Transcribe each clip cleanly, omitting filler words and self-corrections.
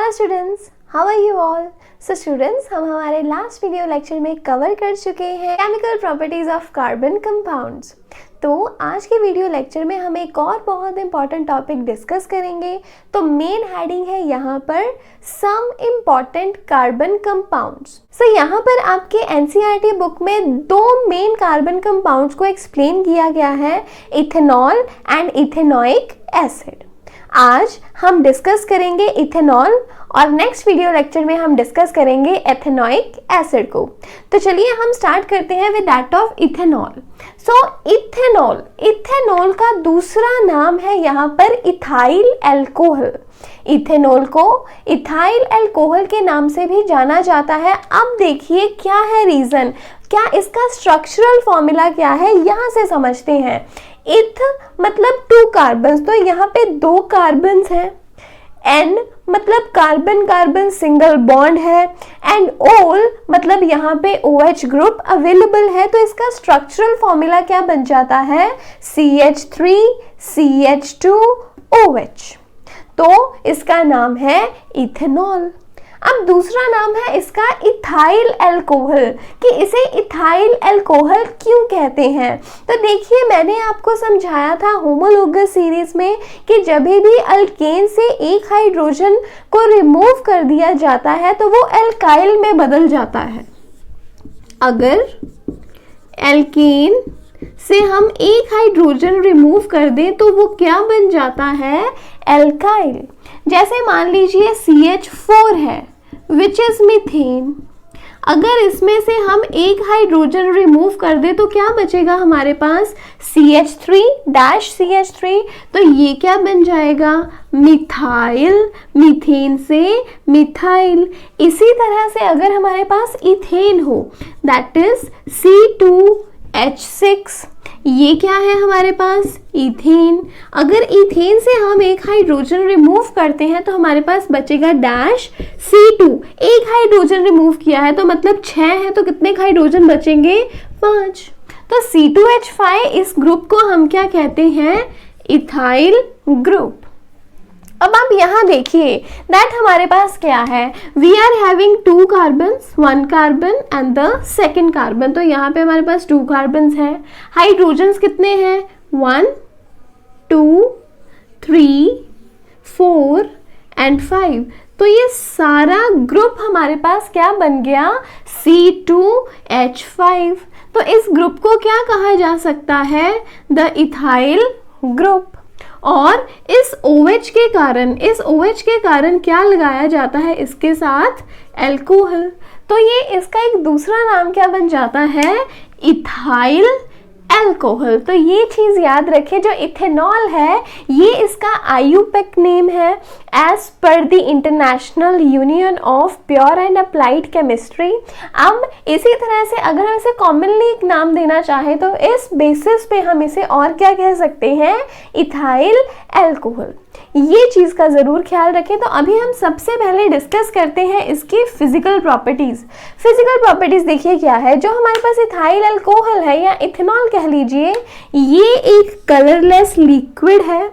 Hello students, how are you all. So students, हम हमारे last video lecture में cover कर चुके हैं chemical properties of carbon compounds. तो आज के वीडियो लेक्चर में हम एक और बहुत इंपॉर्टेंट टॉपिक डिस्कस करेंगे। तो मेन हेडिंग है यहाँ पर सम इम्पॉर्टेंट कार्बन कंपाउंड्स। सो यहाँ पर आपके एनसीईआरटी बुक में दो मेन कार्बन कंपाउंड्स को एक्सप्लेन किया गया है, इथेनॉल एंड इथेनोइक एसिड। आज हम डिस्कस करेंगे इथेनॉल और नेक्स्ट वीडियो लेक्चर में हम डिस्कस करेंगे एथेनोइक एसिड को। तो चलिए हम स्टार्ट करते हैं with that of ethanol. So ethanol का दूसरा नाम है यहाँ पर इथाइल अल्कोहल। इथेनॉल को इथाइल अल्कोहल के नाम से भी जाना जाता है। अब देखिए क्या है रीजन, क्या इसका स्ट्रक्चरल फॉर्मूला क्या है, यहाँ से समझते हैं। इथ मतलब टू कार्बन, तो यहाँ पे दो कार्बन हैं। एन मतलब कार्बन कार्बन सिंगल बॉन्ड है एंड ओल मतलब यहाँ पे OH ग्रुप अवेलेबल है। तो इसका स्ट्रक्चरल फॉर्मूला क्या बन जाता है, CH3 CH2 OH। तो इसका नाम है इथेनॉल। अब दूसरा नाम है इसका इथाइल अल्कोहल, कि इसे इथाइल अल्कोहल क्यों कहते हैं। तो देखिए मैंने आपको समझाया था होमोलोगस सीरीज में कि जब भी अल्केन से एक हाइड्रोजन को रिमूव कर दिया जाता है तो वो एल्काइल में बदल जाता है। अगर एल्केन से हम एक हाइड्रोजन रिमूव कर दें तो वो क्या बन जाता है, एल्काइल। जैसे मान लीजिए CH4 है विच इज मीथेन। अगर इसमें से हम एक हाइड्रोजन रिमूव कर दे तो क्या बचेगा हमारे पास, CH3-CH3। तो ये क्या बन जाएगा, मिथाइल। मीथेन से मिथाइल। इसी तरह से अगर हमारे पास इथेन हो दैट इज C2H6, ये क्या है हमारे पास, इथेन। अगर इथेन से हम एक हाइड्रोजन रिमूव करते हैं तो हमारे पास बचेगा डैश C2। एक हाइड्रोजन रिमूव किया है तो मतलब 6 है, तो कितने हाइड्रोजन बचेंगे, 5। तो C2H5 इस ग्रुप को हम क्या कहते हैं, इथाइल ग्रुप। अब आप यहाँ देखिए दैट हमारे पास क्या है, we are having 2 carbons, 1 carbon and the second carbon. तो यहाँ पे हमारे पास 2 कार्बन्स हैं। हाइड्रोजन्स कितने हैं, 1 2 3 4 एंड 5। तो ये सारा ग्रुप हमारे पास क्या बन गया, C2H5। तो इस ग्रुप को क्या कहा जा सकता है, द इथाइल ग्रुप। और इस OH के कारण क्या लगाया जाता है इसके साथ, अल्कोहल। तो ये इसका एक दूसरा नाम क्या बन जाता है, इथाइल अल्कोहल। तो ये चीज याद रखें, जो इथेनॉल है ये इसका IUPAC नेम है as per the international union of pure and applied chemistry. अब इसी तरह से अगर हम इसे कॉमनली एक नाम देना चाहें तो इस बेसिस पे हम इसे और क्या कह सकते हैं, इथाइल अल्कोहल। ये चीज का जरूर ख्याल रखें। तो अभी हम सबसे पहले डिस्कस करते हैं इसकी फिजिकल प्रॉपर्टीज। फिजिकल प्रॉपर्टीज देखिए क्या है, जो हमारे पास इथाइल अल्कोहल है या इथेनॉल कह लीजिए, ये एक कलरलेस लिक्विड है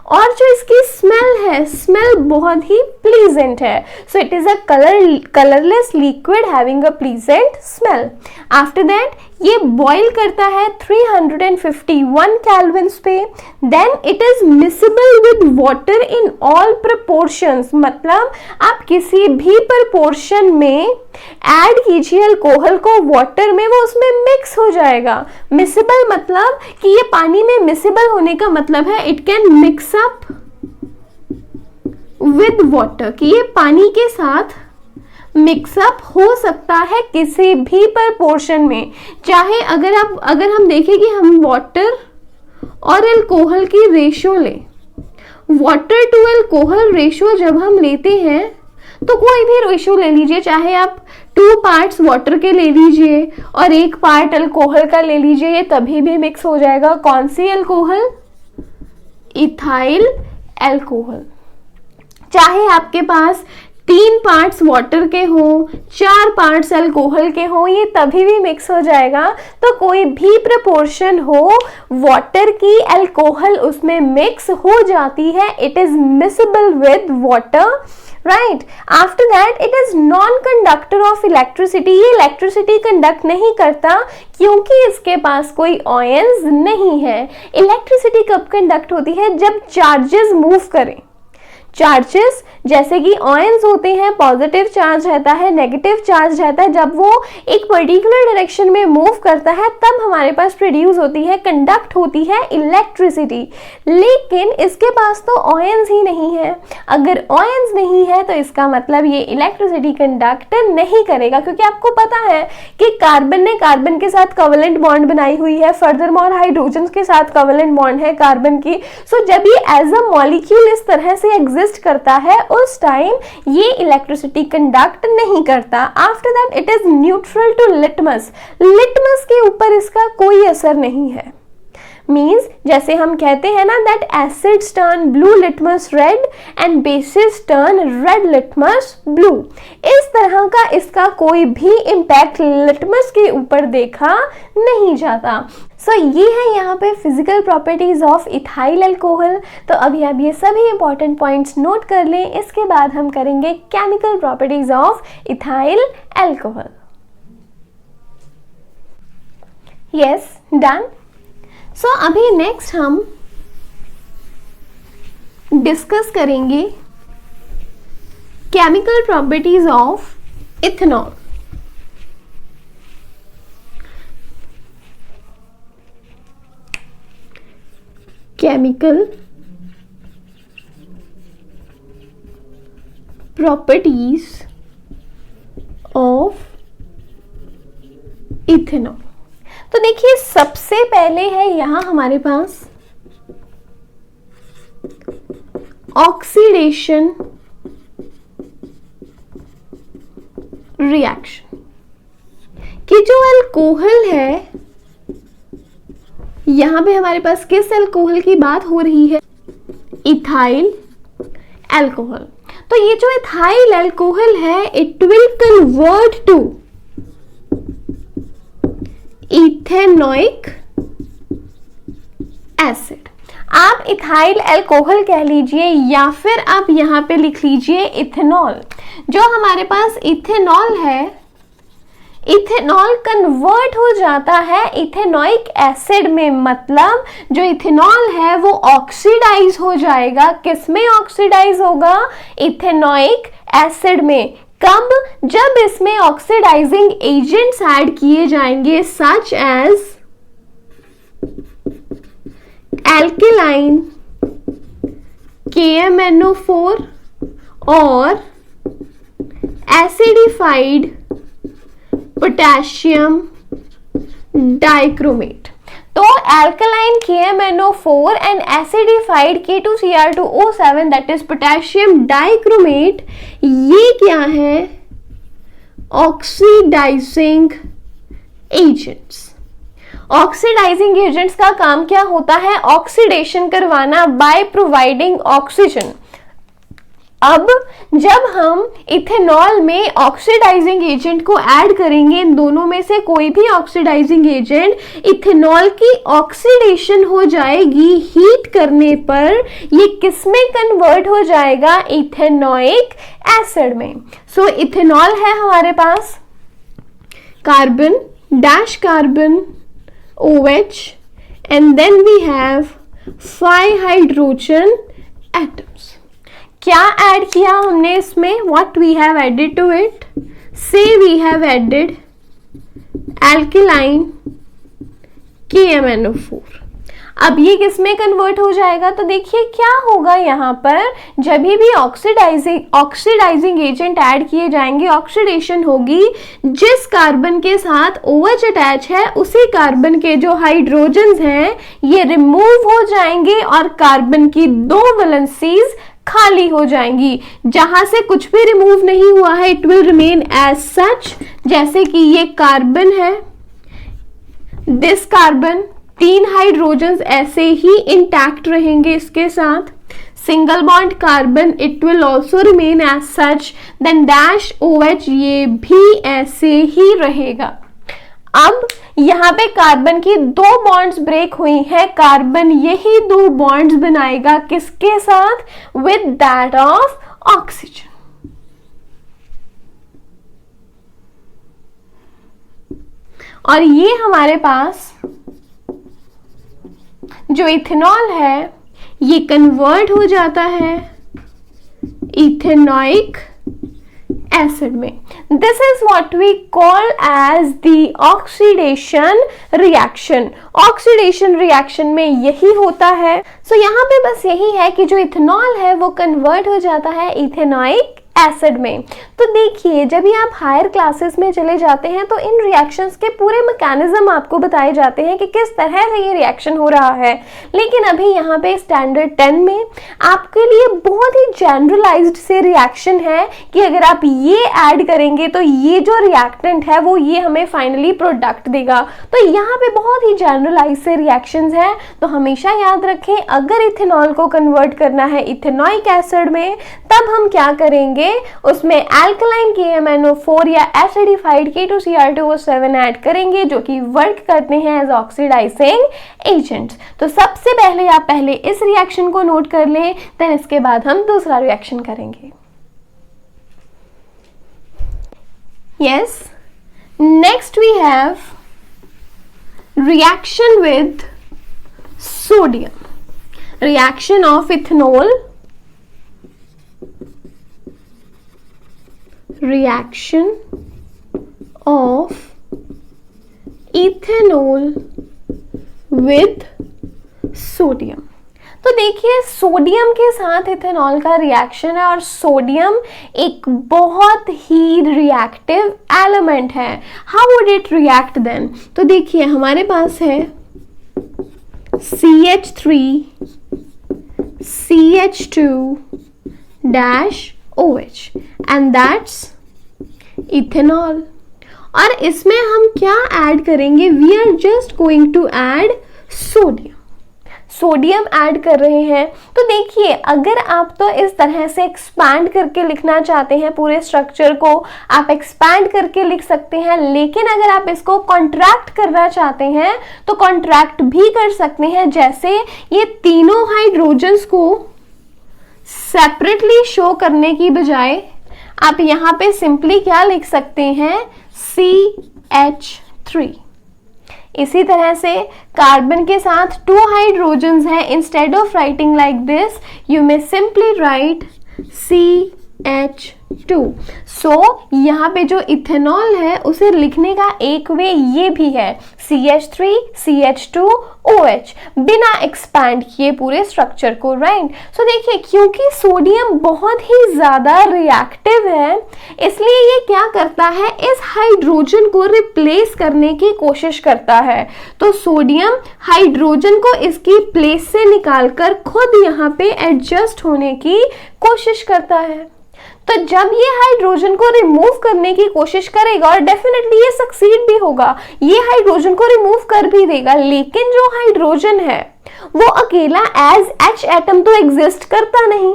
और जो इसकी स्मेल है, स्मेल बहुत ही प्लीजेंट है। So it is a colourless liquid having a pleasant smell. After that ये बॉईल करता है 351 केल्विन्स पे। Then it is miscible with water in all proportions, मतलब आप किसी भी प्रपोर्शन में ऐड कीजिए अल्कोहल को वाटर में, वो उसमें मिक्स हो जाएगा। मिसिबल मतलब कि ये पानी में मिसिबल होने का मतलब है it can mix up with water, कि ये पानी के साथ मिक्सअप हो सकता है किसी भी प्रपोर्शन में। चाहे अगर हम देखें कि हम वाटर और अल्कोहल की रेशियो लें, वाटर टू अल्कोहल रेशियो जब हम लेते हैं तो कोई भी रेशियो ले लीजिए, चाहे आप 2 पार्ट्स वाटर के ले लीजिए और 1 पार्ट अल्कोहल का ले लीजिए, ये तभी भी मिक्स हो जाएगा। कौन सी अल्कोहल, इथाइल अल्कोहल। चाहे आपके पास 3 पार्ट्स वाटर के हो, 4 पार्ट्स अल्कोहल के हो, ये तभी भी मिक्स हो जाएगा। तो कोई भी प्रपोर्शन हो वाटर की, अल्कोहल उसमें मिक्स हो जाती है, it is miscible with water right. After that it is non conductor of electricity, ये इलेक्ट्रिसिटी कंडक्ट नहीं करता क्योंकि इसके पास कोई आयंस नहीं है। इलेक्ट्रिसिटी कब कंडक्ट होती है? जब चार्जेस मूव करें। चार्जेस जैसे कि आयंस होते हैं, पॉजिटिव चार्ज रहता है, नेगेटिव चार्ज रहता है, जब वो एक पर्टिकुलर डायरेक्शन में मूव करता है तब हमारे पास प्रोड्यूस होती है, कंडक्ट होती है इलेक्ट्रिसिटी। लेकिन इसके पास तो आयंस ही नहीं है। अगर आयंस नहीं है तो इसका मतलब ये इलेक्ट्रिसिटी कंडक्ट नहीं करेगा, क्योंकि आपको पता है कि कार्बन ने कार्बन के साथ कोवेलेंट बॉन्ड बनाई हुई है, फर्दरमोर हाइड्रोजन के साथ कोवेलेंट बॉन्ड है कार्बन की। सो जब ये एज अ मॉलिक्यूल इस तरह से एग्जिस्ट करता है उस टाइम ये इलेक्ट्रिसिटी कंडक्ट नहीं करता। After that it is neutral to litmus, litmus के ऊपर इसका कोई असर नहीं है। मीन्स जैसे हम कहते हैं ना that acids turn blue litmus red and bases turn red litmus blue, इस तरह का इसका कोई भी इम्पैक्ट लिटमस के ऊपर देखा नहीं जाता। सो ये है यहाँ पे physical properties of ethyl alcohol. तो अभी आप ये सभी इंपॉर्टेंट पॉइंट्स नोट कर लें, इसके बाद हम करेंगे chemical properties of ethyl alcohol. Yes, done. So अभी नेक्स्ट हम डिस्कस करेंगे chemical properties of ethanol. Chemical properties of ethanol. तो देखिए सबसे पहले है यहां हमारे पास ऑक्सीडेशन रिएक्शन, कि जो अल्कोहल है, यहां पे हमारे पास किस अल्कोहल की बात हो रही है? Ethyl alcohol. तो ये जो इथाइल अल्कोहल है it will convert to ethanoic acid. आप इथाइल अल्कोहल कह लीजिए या फिर आप यहां पे लिख लीजिए इथेनॉल। जो हमारे पास इथेनॉल है, इथेनॉल कन्वर्ट हो जाता है इथेनोइक एसिड में, मतलब जो इथेनॉल है वो ऑक्सीडाइज हो जाएगा। किस में ऑक्सीडाइज होगा? इथेनोइक एसिड में। कब? जब इसमें ऑक्सीडाइजिंग एजेंट्स ऐड किए जाएंगे सच एज एल्किलाइन KMnO4 और एसिडिफाइड पोटेशियम डाइक्रोमेट। तो alkaline KMnO4 and acidified K2Cr2O7 that is potassium dichromate, ये क्या है? Oxidising agents. ऑक्सीडाइजिंग एजेंट्स का काम क्या होता है? ऑक्सीडेशन करवाना बाय प्रोवाइडिंग ऑक्सीजन। अब जब हम इथेनॉल में ऑक्सीडाइजिंग एजेंट को ऐड करेंगे, इन दोनों में से कोई भी ऑक्सीडाइजिंग एजेंट, इथेनॉल की ऑक्सीडेशन हो जाएगी हीट करने पर, ये किस में कन्वर्ट हो जाएगा? इथेनोइक एसिड में। सो इथेनॉल है हमारे पास carbon dash carbon OH and then we have 5 hydrogen atoms. क्या ऐड किया हमने इसमें? What we have added to it? Say we have added alkaline KMnO4। अब ये किस में कन्वर्ट हो जाएगा? तो देखिए क्या होगा यहाँ पर, जब भी ऑक्सीडाइजिंग एजेंट ऐड किए जाएंगे, ऑक्सीडेशन होगी, जिस कार्बन के साथ OH अटैच है उसी कार्बन के जो हाइड्रोजन्स हैं ये रिमूव हो जाएंगे और कार्बन की 2 वैलेंसीज खाली हो जाएंगी। जहां से कुछ भी रिमूव नहीं हुआ है it will remain as such. जैसे कि ये कार्बन है, दिस कार्बन, 3 हाइड्रोजन्स ऐसे ही इंटैक्ट रहेंगे इसके साथ। Single bond carbon it will also remain as such, then dash OH ये भी ऐसे ही रहेगा। अब यहाँ पे कार्बन की 2 बॉन्ड्स ब्रेक हुई हैं, कार्बन यही 2 बॉन्ड्स बनाएगा किसके साथ? With that of oxygen. और ये हमारे पास जो इथेनॉल है ये कन्वर्ट हो जाता है इथेनॉइक एसिड में। This is what we call as the oxidation reaction. Oxidation reaction में यही होता है। सो यहाँ पे बस यही है कि जो इथेनॉल है वो कन्वर्ट हो जाता है इथेनॉइक एसिड में। तो देखिए, जब भी आप हायर क्लासेस में चले जाते हैं तो इन रिएक्शंस के पूरे मैकेनिज्म आपको बताए जाते हैं कि किस तरह से ये रिएक्शन हो रहा है। लेकिन अभी यहाँ पे स्टैंडर्ड 10 में आपके लिए बहुत ही जनरलाइज्ड से रिएक्शन है कि अगर आप ये ऐड करेंगे तो ये जो रिएक्टेंट है वो ये हमें फाइनली प्रोडक्ट देगा। तो यहाँ पे बहुत ही जनरलाइज्ड से रिएक्शंस है। तो हमेशा याद रखें, अगर इथेनॉल को कन्वर्ट करना है इथेनॉइक एसिड में तब हम क्या करेंगे, उसमें अल्कलाइन KMnO4 या एसिडिफाइड K2Cr2O7 ऐड करेंगे जो कि वर्क करते हैं एज ऑक्सीडाइजिंग एजेंट्स। तो सबसे पहले आप पहले इस रिएक्शन को नोट कर लें, देन इसके बाद हम दूसरा रिएक्शन करेंगे। Yes, next we have reaction with sodium. Reaction of ethanol, reaction of ethanol with sodium। तो देखिए, सोडियम के साथ इथेनॉल का रिएक्शन है और सोडियम एक बहुत ही रिएक्टिव एलिमेंट है। How would it react then? तो देखिए, हमारे पास है CH3 CH2 OH and that's ethanol। और इसमें हम क्या ऐड करेंगे? We are just going to add sodium। Sodium add कर रहे हैं। तो देखिए, अगर आप तो इस तरह से एक्सपैंड करके लिखना चाहते हैं पूरे स्ट्रक्चर को, आप एक्सपैंड करके लिख सकते हैं। लेकिन अगर आप इसको कॉन्ट्रैक्ट करना चाहते हैं तो कॉन्ट्रैक्ट भी कर सकते हैं। जैसे ये तीनों हाइड्रोजन्स को सेपरेटली शो करने की बजाय आप यहाँ पे सिंपली क्या लिख सकते हैं? CH3। इसी तरह से कार्बन के साथ 2 हाइड्रोजन्स हैं। Instead of writing like this you may simply write CH2। सो यहाँ पे जो इथेनॉल है उसे लिखने का एक वे ये भी है, CH3 CH2 OH, बिना एक्सपैंड किए पूरे स्ट्रक्चर को, राइट। सो देखिए, क्योंकि सोडियम बहुत ही ज्यादा रिएक्टिव है इसलिए ये क्या करता है, इस हाइड्रोजन को रिप्लेस करने की कोशिश करता है। तो सोडियम हाइड्रोजन को इसकी प्लेस से निकालकर खुद यहाँ पे एडजस्ट होने की कोशिश करता है। तो जब ये हाइड्रोजन को रिमूव करने की कोशिश करेगा, और डेफिनेटली ये सक्सीड भी होगा, ये हाइड्रोजन को रिमूव कर भी देगा, लेकिन जो हाइड्रोजन है वो अकेला एज H एटम तो एग्जिस्ट करता नहीं।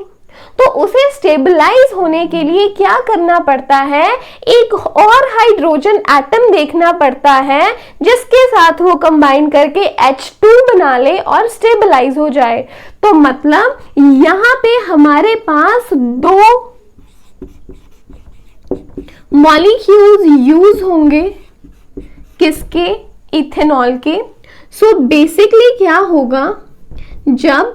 तो उसे स्टेबलाइज होने के लिए क्या करना पड़ता है, एक और हाइड्रोजन एटम देखना पड़ता है जिसके साथ वो कंबाइन करके H2 बना ले और स्टेबलाइज हो जाए। तो मतलब यहाँ पे हमारे पास 2 मॉलिक्यूल्स यूज होंगे, किसके? इथेनॉल के। सो बेसिकली क्या होगा, जब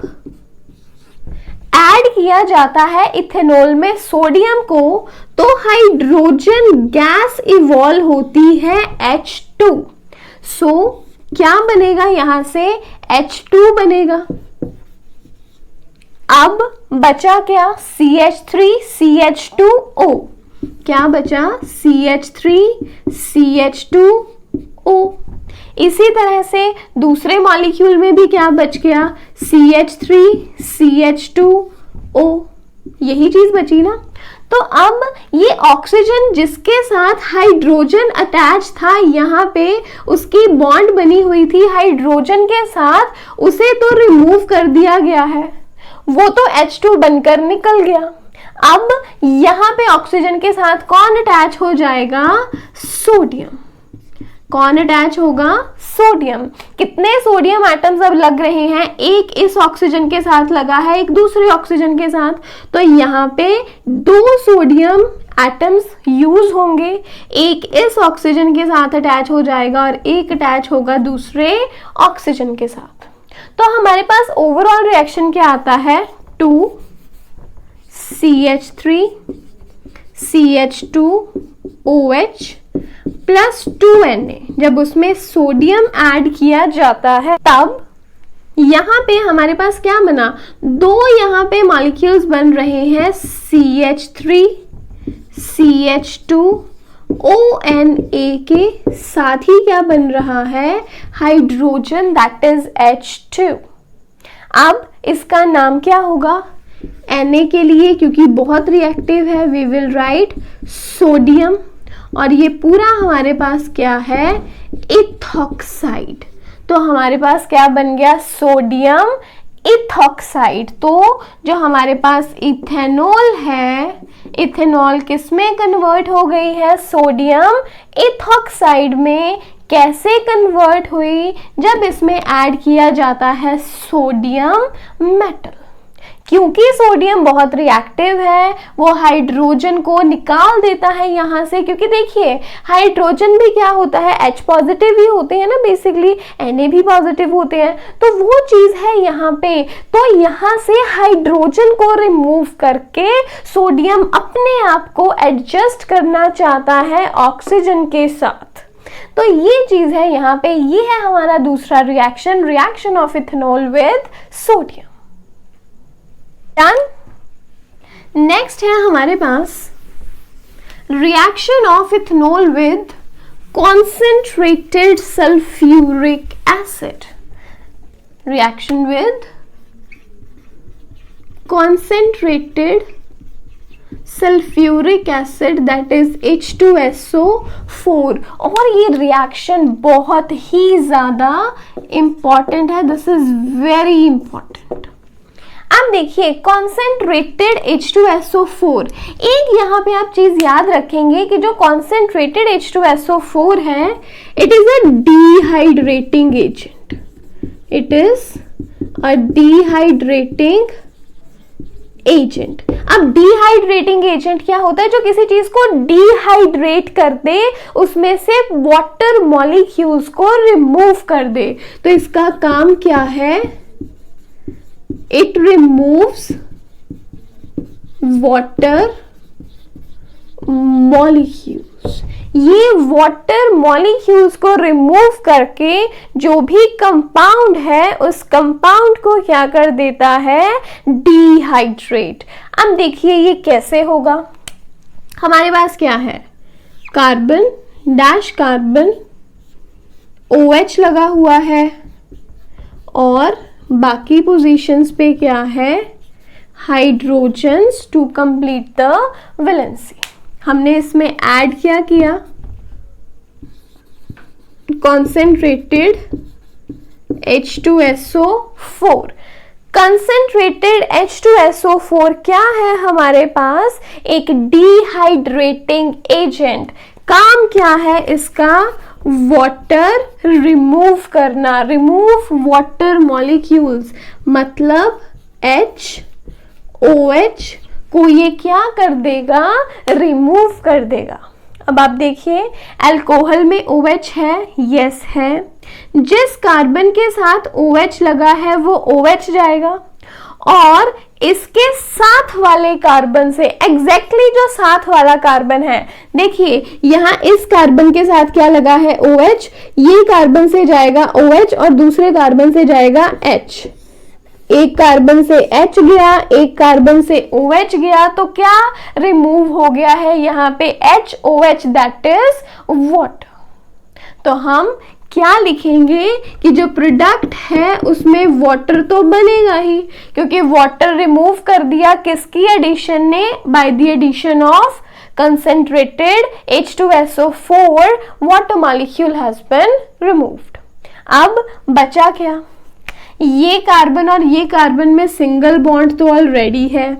ऐड किया जाता है इथेनॉल में सोडियम को तो हाइड्रोजन गैस इवॉल्व होती है H2। सो क्या बनेगा, यहां से H2 बनेगा। अब बचा क्या? CH3 CH2O। क्या बचा? CH3 CH2O। इसी तरह से दूसरे मॉलिक्यूल में भी क्या बच गया? CH3 CH2O। यही चीज बची ना। तो अब ये ऑक्सीजन जिसके साथ हाइड्रोजन अटैच था, यहाँ पे उसकी बॉन्ड बनी हुई थी हाइड्रोजन के साथ, उसे तो रिमूव कर दिया गया है, वो तो H2 बनकर निकल गया। अब यहाँ पे ऑक्सीजन के साथ कौन अटैच हो जाएगा? सोडियम। कौन अटैच होगा? सोडियम। कितने सोडियम एटम्स अब लग रहे हैं? एक इस ऑक्सीजन के साथ लगा है, एक दूसरे ऑक्सीजन के साथ। तो यहाँ पे 2 सोडियम एटम्स यूज होंगे, एक इस ऑक्सीजन के साथ अटैच हो जाएगा और एक अटैच होगा दूसरे ऑक्सीजन के साथ। तो हमारे पास ओवरऑल रिएक्शन क्या आता है, 2CH3 CH2OH प्लस 2Na। जब उसमें सोडियम ऐड किया जाता है तब यहाँ पे हमारे पास क्या बना, दो यहाँ पे मॉलिक्यूल्स बन रहे हैं CH3 CH2ONA के साथ ही क्या बन रहा है, हाइड्रोजन, दैट इज H2। अब इसका नाम क्या होगा, Na के लिए क्योंकि बहुत रिएक्टिव है वी विल राइट सोडियम, और ये पूरा हमारे पास क्या है, इथॉक्साइड। तो हमारे पास क्या बन गया, सोडियम इथॉक्साइड। तो जो हमारे पास इथेनॉल है, इथेनॉल किस में कन्वर्ट हो गई है, सोडियम इथॉक्साइड में। कैसे कन्वर्ट हुई, जब इसमें ऐड किया जाता है सोडियम मेटल। क्योंकि सोडियम बहुत रिएक्टिव है, वो हाइड्रोजन को निकाल देता है यहाँ से, क्योंकि देखिए हाइड्रोजन भी क्या होता है, H पॉजिटिव ही होते हैं ना बेसिकली, Na भी पॉजिटिव होते हैं, तो वो चीज है यहाँ पे। तो यहाँ से हाइड्रोजन को रिमूव करके सोडियम अपने आप को एडजस्ट करना चाहता है ऑक्सीजन के साथ। तो ये चीज है यहाँ पे, ये है हमारा दूसरा reaction, reaction of ethanol with sodium. Next है हमारे पास reaction of ethanol with concentrated sulphuric acid. Reaction with concentrated sulphuric acid that is H2SO4। और ये रिएक्शन बहुत ही ज्यादा इंपॉर्टेंट है, दिस इज वेरी इंपॉर्टेंट। अब देखिए कॉन्सेंट्रेटेड H2SO4, एक यहाँ पे आप चीज याद रखेंगे कि जो कॉन्सेंट्रेटेड H2SO4 है, it is a dehydrating agent, it is a dehydrating agent. अब डिहाइड्रेटिंग एजेंट क्या होता है, जो किसी चीज को डिहाइड्रेट कर दे, उसमें से वाटर मॉलिक्यूल्स को रिमूव कर दे। तो इसका काम क्या है, it removes water molecules। ये वाटर मॉलिक्यूल्स को रिमूव करके जो भी कंपाउंड है उस कंपाउंड को क्या कर देता है, डिहाइड्रेट। अब देखिए ये कैसे होगा, हमारे पास क्या है, कार्बन डैश कार्बन OH लगा हुआ है और बाकी पोजीशंस पे क्या है, hydrogens to complete the valency. हमने इसमें ऐड क्या किया, कॉन्सेंट्रेटेड H2SO4। कंसेंट्रेटेड H2SO4 क्या है हमारे पास, एक डिहाइड्रेटिंग एजेंट। काम क्या है इसका, वाटर रिमूव करना, रिमूव वाटर मॉलिक्यूल्स, मतलब OH को ये क्या कर देगा, रिमूव कर देगा। अब आप देखिए अल्कोहल में OH है, यस है, जिस कार्बन के साथ OH लगा है वो OH जाएगा, और इसके साथ वाले कार्बन से एग्जैक्टली जो साथ वाला कार्बन है, देखिए यहाँ इस कार्बन के साथ क्या लगा है, OH, ये कार्बन से जाएगा OH और दूसरे कार्बन से जाएगा H। एक कार्बन से H गया, एक कार्बन से OH गया, तो क्या रिमूव हो गया है यहाँ पे HOH, दैट इज वाटर। तो हम क्या लिखेंगे कि जो प्रोडक्ट है उसमें वाटर तो बनेगा ही, क्योंकि वाटर रिमूव कर दिया किसकी एडिशन ने, by the addition of concentrated H2SO4 water molecule has been removed। अब बचा क्या, ये कार्बन और ये कार्बन में सिंगल बॉन्ड तो ऑलरेडी है,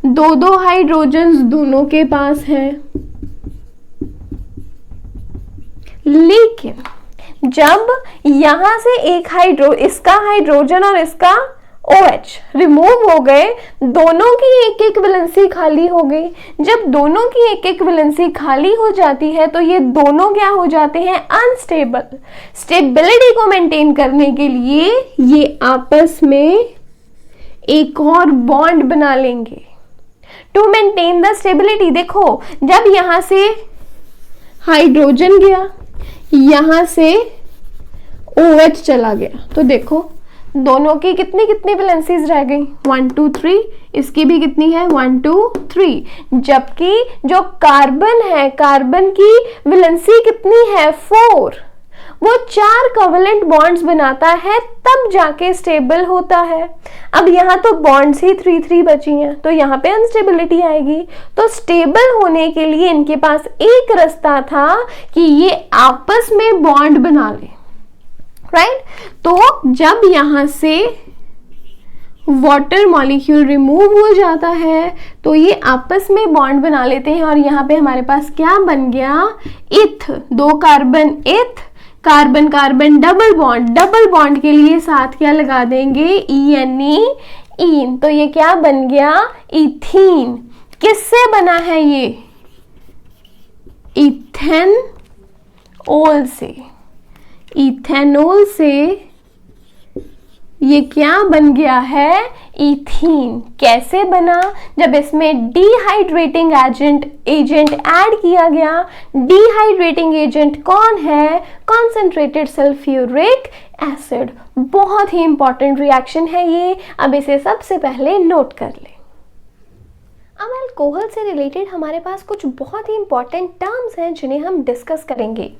दो दो हाइड्रोजन्स दोनों के पास है, लेकिन जब यहां से एक इसका हाइड्रोजन और इसका OH रिमूव हो गए, दोनों की एक एक वैलेंसी खाली हो गई। जब दोनों की एक एक वैलेंसी खाली हो जाती है तो ये दोनों क्या हो जाते हैं, अनस्टेबल। स्टेबिलिटी को मेंटेन करने के लिए ये आपस में एक और बॉन्ड बना लेंगे टू मेंटेन द स्टेबिलिटी। देखो जब यहां से हाइड्रोजन गया, यहां से OH चला गया, तो देखो दोनों की कितनी कितनी वैलेंसीज रह गई, 1 2 3। इसकी भी कितनी है, 1 2 3। जबकि जो कार्बन है, कार्बन की वैलेंसी कितनी है, 4। वो 4 कोवेलेंट बॉन्ड्स बनाता है तब जाके स्टेबल होता है। अब यहाँ तो बॉन्ड्स ही 3 बची हैं, तो यहाँ पे अनस्टेबिलिटी आएगी। तो स्टेबल होने के लिए इनके पास एक रास्ता था कि ये आपस में बॉन्ड बना ले, राइट। तो जब यहां से वाटर मॉलिक्यूल रिमूव हो जाता है तो ये आपस में बॉन्ड बना लेते हैं और यहाँ पे हमारे पास क्या बन गया, इथ। 2 कार्बन इथ, कार्बन कार्बन डबल बॉन्ड के लिए साथ क्या लगा देंगे, ENE, ईन। तो ये क्या बन गया, इथीन। किससे बना है ये, इथेनॉल से। इथेनॉल से ये क्या बन गया है, इथीन। कैसे बना, जब इसमें डिहाइड्रेटिंग एजेंट ऐड किया गया। डिहाइड्रेटिंग एजेंट कौन है, कॉन्सेंट्रेटेड सल्फ्यूरिक एसिड। बहुत ही इंपॉर्टेंट रिएक्शन है ये, अब इसे सबसे पहले नोट कर ले। अब अल्कोहल से रिलेटेड हमारे पास कुछ बहुत ही इंपॉर्टेंट टर्म्स हैं जिन्हें हम डिस्कस करेंगे।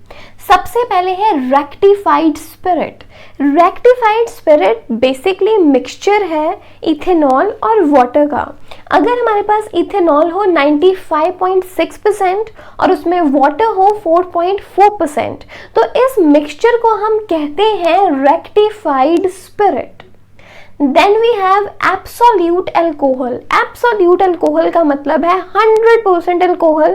सबसे पहले है rectified spirit. Rectified spirit basically mixture है इथेनॉल और वाटर का। अगर हमारे पास इथेनॉल हो 95.6% और उसमें वाटर हो 4.4%, तो इस मिक्सचर को हम कहते हैं rectified spirit. Then we have absolute alcohol. Absolute alcohol का मतलब है 100% अल्कोहल,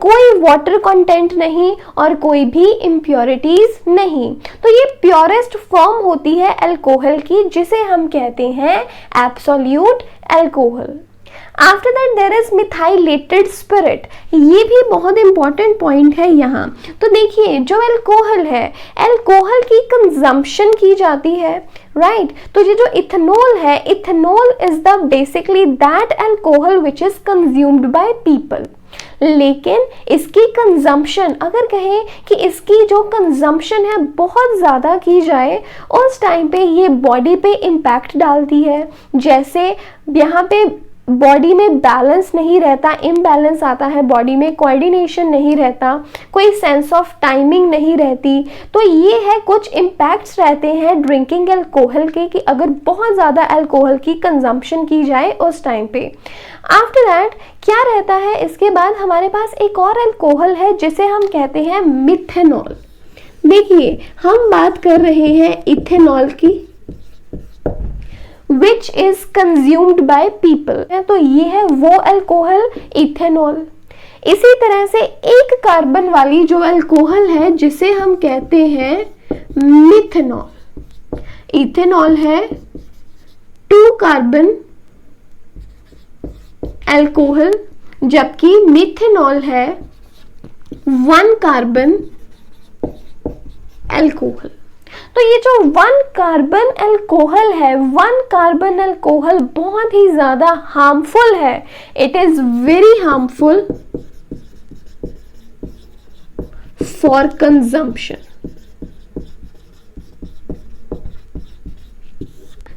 कोई वाटर कंटेंट नहीं और कोई भी इम्प्योरिटीज नहीं। तो ये प्योरेस्ट फॉर्म होती है अल्कोहल की, जिसे हम कहते हैं absolute alcohol. After that there is methylated spirit. ये भी बहुत इंपॉर्टेंट पॉइंट है यहाँ। तो देखिए जो अल्कोहल है, अल्कोहल की कंजम्पशन की जाती है, राइट। तो ये जो इथेनॉल है, ethanol is the basically that alcohol which is consumed by people. लेकिन इसकी कंजम्पशन, अगर कहें कि इसकी जो कंजम्पशन है बहुत ज़्यादा की जाए, उस टाइम पे ये बॉडी पे इम्पैक्ट डालती है। जैसे यहाँ पे बॉडी में बैलेंस नहीं रहता, इम्बैलेंस आता है, बॉडी में कोऑर्डिनेशन नहीं रहता, कोई सेंस ऑफ टाइमिंग नहीं रहती। तो ये है कुछ इम्पैक्ट्स रहते हैं ड्रिंकिंग अल्कोहल के, कि अगर बहुत ज़्यादा अल्कोहल की कंजम्पशन की जाए उस टाइम पे। आफ्टर दैट क्या रहता है, इसके बाद हमारे पास एक और अल्कोहल है जिसे हम कहते हैं मिथेनॉल। देखिए हम बात कर रहे हैं इथेनॉल की, which is consumed by people। तो ये है वो अल्कोहल इथेनॉल। इसी तरह से एक कार्बन वाली जो अल्कोहल है जिसे हम कहते हैं मिथेनॉल। इथेनॉल है 2 कार्बन अल्कोहल, जबकि मिथेनॉल है 1 कार्बन अल्कोहल। तो ये जो 1 कार्बन अल्कोहल है, 1 कार्बन अल्कोहल बहुत ही ज्यादा हार्मफुल है। It is very harmful for consumption.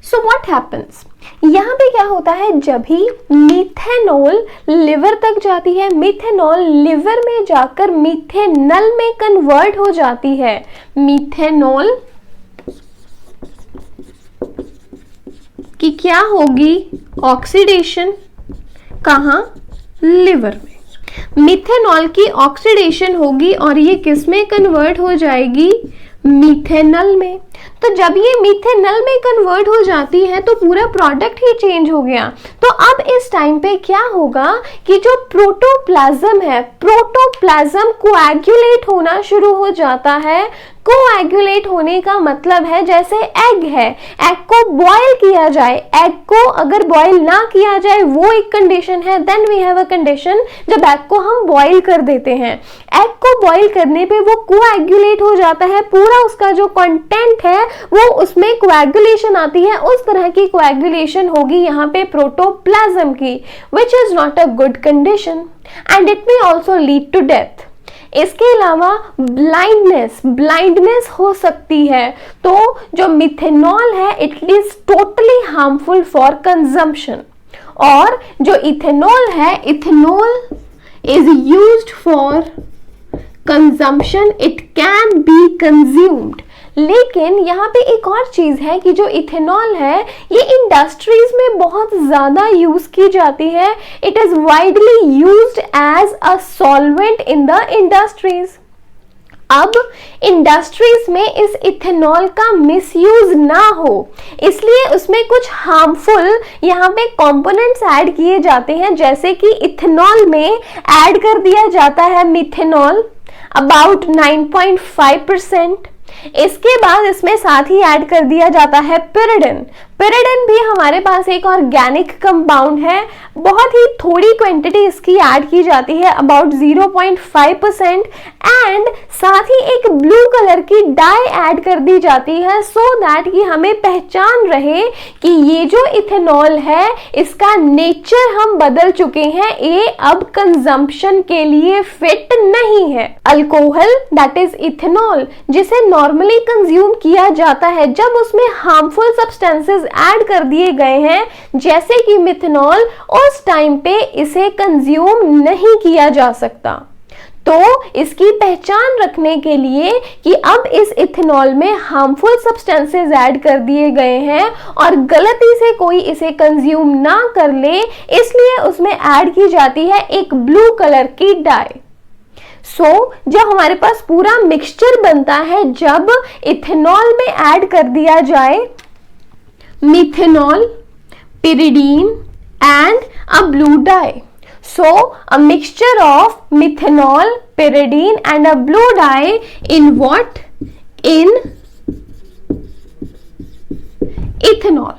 So what happens, यहाँ पे क्या होता है, जब भी मिथेनॉल लिवर तक जाती है, मिथेनॉल लिवर में जाकर मिथेनल में कन्वर्ट हो जाती है। मिथेनॉल कि क्या होगी, ऑक्सीडेशन, कहाँ, लिवर में। मिथेनॉल की ऑक्सीडेशन होगी और ये किस में कन्वर्ट हो जाएगी, मिथेनल में। तो जब ये मिथेनल में कन्वर्ट हो जाती है तो पूरा प्रोडक्ट ही चेंज हो गया। तो अब इस टाइम पे क्या होगा कि जो प्रोटोप्लाज्म है, प्रोटोप्लाज्म कोएगुलेट होना शुरू हो जाता है। कोएगुलेट होने का मतलब है जैसे एग है, एग को बॉयल किया जाए, एग को अगर बॉयल ना किया जाए वो एक कंडीशन है, then we have a condition जब एग को हम बॉयल कर देते हैं। एग को बॉयल करने पे वो कोएगुलेट हो जाता है, पूरा उसका जो कंटेंट है वो उसमें कोएगुलेशन आती है, उस तरह की कोएगुलेशन होगी यहाँ पे प्रोटोप्लाज्म की, which is not a good condition and it may also lead to death. इसके अलावा ब्लाइंडनेस हो सकती है। तो जो मिथेनॉल है it is totally harmful for consumption, और जो इथेनॉल है, ethanol is used for consumption, it can be consumed. लेकिन यहाँ पे एक और चीज है कि जो इथेनॉल है ये इंडस्ट्रीज में बहुत ज्यादा यूज की जाती है, it is widely used as a solvent in the industries. अब इंडस्ट्रीज में इस इथेनॉल का मिसयूज ना हो इसलिए उसमें कुछ हार्मफुल यहाँ पे कंपोनेंट्स ऐड किए जाते हैं, जैसे कि इथेनॉल में ऐड कर दिया जाता है मिथेनॉल अबाउट 9.5%। इसके बाद इसमें साथ ही ऐड कर दिया जाता है पिरिडिन। पिरिडिन भी हमारे पास एक ऑर्गेनिक कंपाउंड है, बहुत ही थोड़ी क्वांटिटी इसकी ऐड की जाती है अबाउट 0.5%, एंड साथ ही एक ब्लू कलर की डाई ऐड कर दी जाती है सो दैट कि हमें पहचान रहे कि ये जो इथेनॉल है इसका नेचर हम बदल चुके हैं, ये अब कंजम्पशन के लिए फिट नहीं है। अल्कोहल दैट इज इथेनॉल जिसे नॉर्मली कंज्यूम किया जाता है जब उसमें हार्मफुल सब्सटेंसेस ऐड कर दिए गए हैं जैसे कि मिथेनॉल, उस टाइम पे इसे कंज्यूम नहीं किया जा सकता। तो इसकी पहचान रखने के लिए कि अब इस इथेनॉल में हार्मफुल सब्सटेंसेस ऐड कर दिए गए हैं और गलती से कोई इसे कंज्यूम ना कर ले, इसलिए उसमें ऐड की जाती है एक ब्लू कलर की डाई। जब हमारे पास पूरा मिक्सचर बनता है, जब इथेनॉल में ऐड कर दिया जाए methanol, pyridine and a blue dye. So a mixture of methanol, pyridine and a blue dye in what? In ethanol.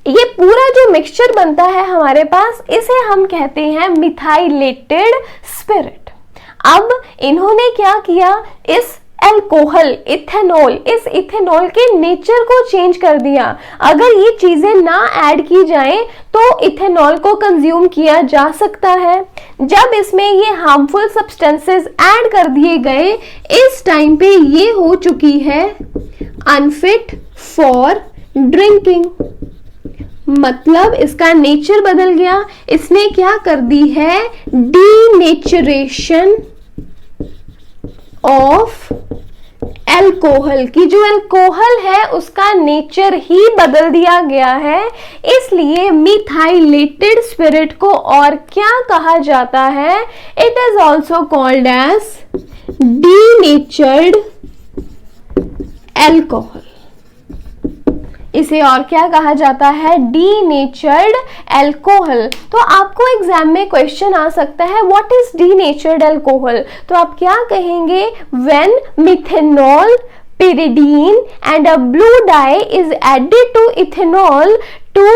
ये पूरा जो मिक्सचर बनता है हमारे पास, इसे हम कहते हैं मिथाइलेटेड स्पिरिट। अब इन्होंने क्या किया, इस अल्कोहल, इथेनॉल, इस इथेनॉल के नेचर को चेंज कर दिया। अगर ये चीजें ना ऐड की जाएं तो इथेनॉल को कंज्यूम किया जा सकता है। जब इसमें ये हार्मफुल सब्सटेंसेस ऐड कर दिए गए, इस टाइम पे ये हो चुकी है अनफिट फॉर ड्रिंकिंग, मतलब इसका नेचर बदल गया। इसने क्या कर दी है, डीनेचरेशन ऑफ अल्कोहल की, जो अल्कोहल है उसका नेचर ही बदल दिया गया है। इसलिए मिथाइलेटेड स्पिरिट को और क्या कहा जाता है, it is also called as denatured alcohol. इसे और क्या कहा जाता है, डीनेचर्ड अल्कोहल। तो आपको एग्जाम में क्वेश्चन आ सकता है व्हाट इज डीनेचर्ड अल्कोहल, तो आप क्या कहेंगे, when methanol, pyridine and a blue dye is added to ethanol to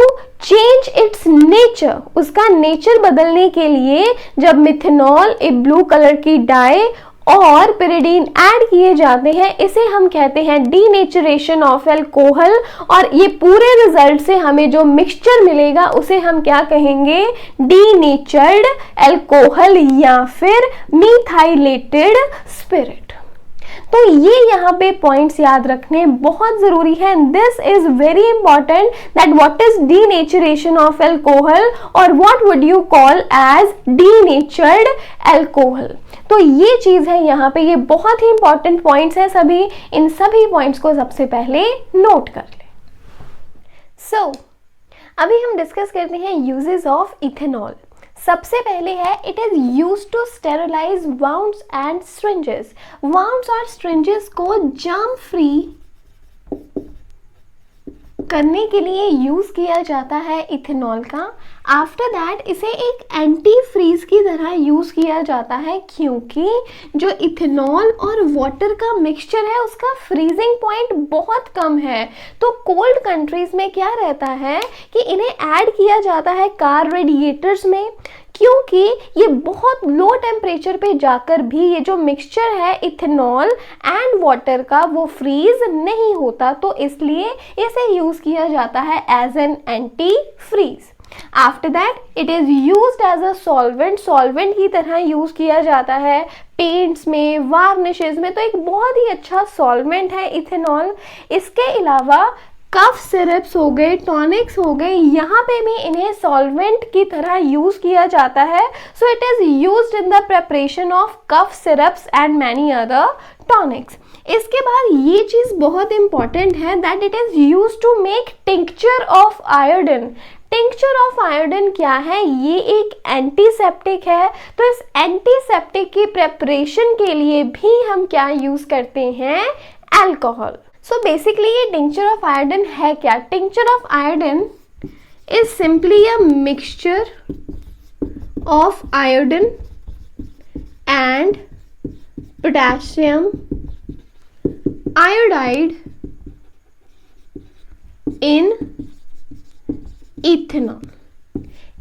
change its nature, उसका नेचर बदलने के लिए जब मिथेनॉल, एक ब्लू कलर की डाई और पिरिडीन ऐड किए जाते हैं, इसे हम कहते हैं डीनेचरेशन ऑफ अल्कोहल। और ये पूरे रिजल्ट से हमें जो मिक्सचर मिलेगा उसे हम क्या कहेंगे, डीनेचर्ड अल्कोहल या फिर मिथाइलेटेड स्पिरिट। तो ये यहाँ पे पॉइंट्स याद रखने बहुत जरूरी है। This is very important that what is denaturation of alcohol और what would you call as denatured alcohol. तो ये चीज है यहाँ पे, ये बहुत ही इंपॉर्टेंट पॉइंट्स है सभी। इन सभी पॉइंट्स को सबसे पहले नोट कर ले। सो अभी हम डिस्कस करते हैं यूजेस ऑफ इथेनॉल। सबसे पहले है, it is use to sterilise wounds and syringes. Wounds और स्ट्रिंजेस को जर्म फ्री करने के लिए यूज किया जाता है इथेनॉल का। आफ्टर दैट इसे एक एंटी फ्रीज की तरह यूज़ किया जाता है, क्योंकि जो इथेनॉल और वाटर का मिक्सचर है उसका फ्रीजिंग पॉइंट बहुत कम है। तो कोल्ड कंट्रीज में क्या रहता है कि इन्हें ऐड किया जाता है कार रेडिएटर्स में, क्योंकि ये बहुत लो टेम्परेचर पे जाकर भी ये जो मिक्सचर है इथेनॉल एंड वाटर का वो फ्रीज नहीं होता, तो इसलिए इसे यूज़ किया जाता है as an antifreeze. After that it is used as a solvent की तरह यूज़ किया जाता है पेंट्स में, वार्निशेस में, तो एक बहुत ही अच्छा सॉल्वेंट है इथेनॉल। इसके अलावा कफ सिरप्स हो गए, टॉनिक्स हो गए, यहाँ पे भी इन्हें सॉल्वेंट की तरह यूज़ किया जाता है। So it is used in the preparation of cough syrups and many other tonics. इसके बाद ये चीज़ बहुत इंपॉर्टेंट है that it is used to make tincture of iodine. Tincture of iodine क्या है? ये एक एंटीसेप्टिक है। तो इस एंटीसेप्टिक की प्रेपरेशन के लिए भी हम क्या यूज़ करते हैं? अल्कोहल। सो बेसिकली ये टिंक्चर ऑफ आयोडीन है क्या? Tincture of iodine is simply a mixture of iodine and potassium iodide in ethanol.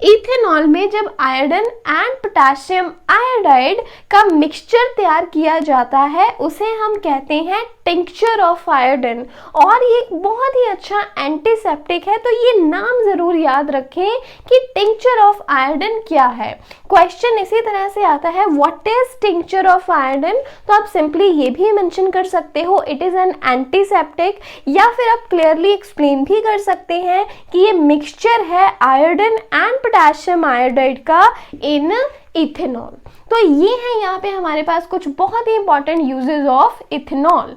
Ethanol में जब आयोडीन एंड पोटेशियम आयोडाइड का मिक्सचर तैयार किया जाता है उसे हम कहते हैं टिंक्चर ऑफ आयोडीन, और ये एक बहुत ही अच्छा एंटीसेप्टिक है। तो ये नाम जरूर याद रखें कि टिंक्चर ऑफ आयोडीन क्या है। क्वेश्चन इसी तरह से आता है what is tincture of iodine, तो आप सिंपली ये भी मेंशन कर सकते हो इट इज एन एंटीसेप्टिक, या फिर आप क्लियरली एक्सप्लेन भी कर सकते हैं कि ये मिक्सचर है आयोडीन एंड पोटेशियम आयोडाइड का इन इथेनॉल। तो ये है यहाँ पे हमारे पास कुछ बहुत ही इंपॉर्टेंट यूजेस ऑफ इथेनॉल।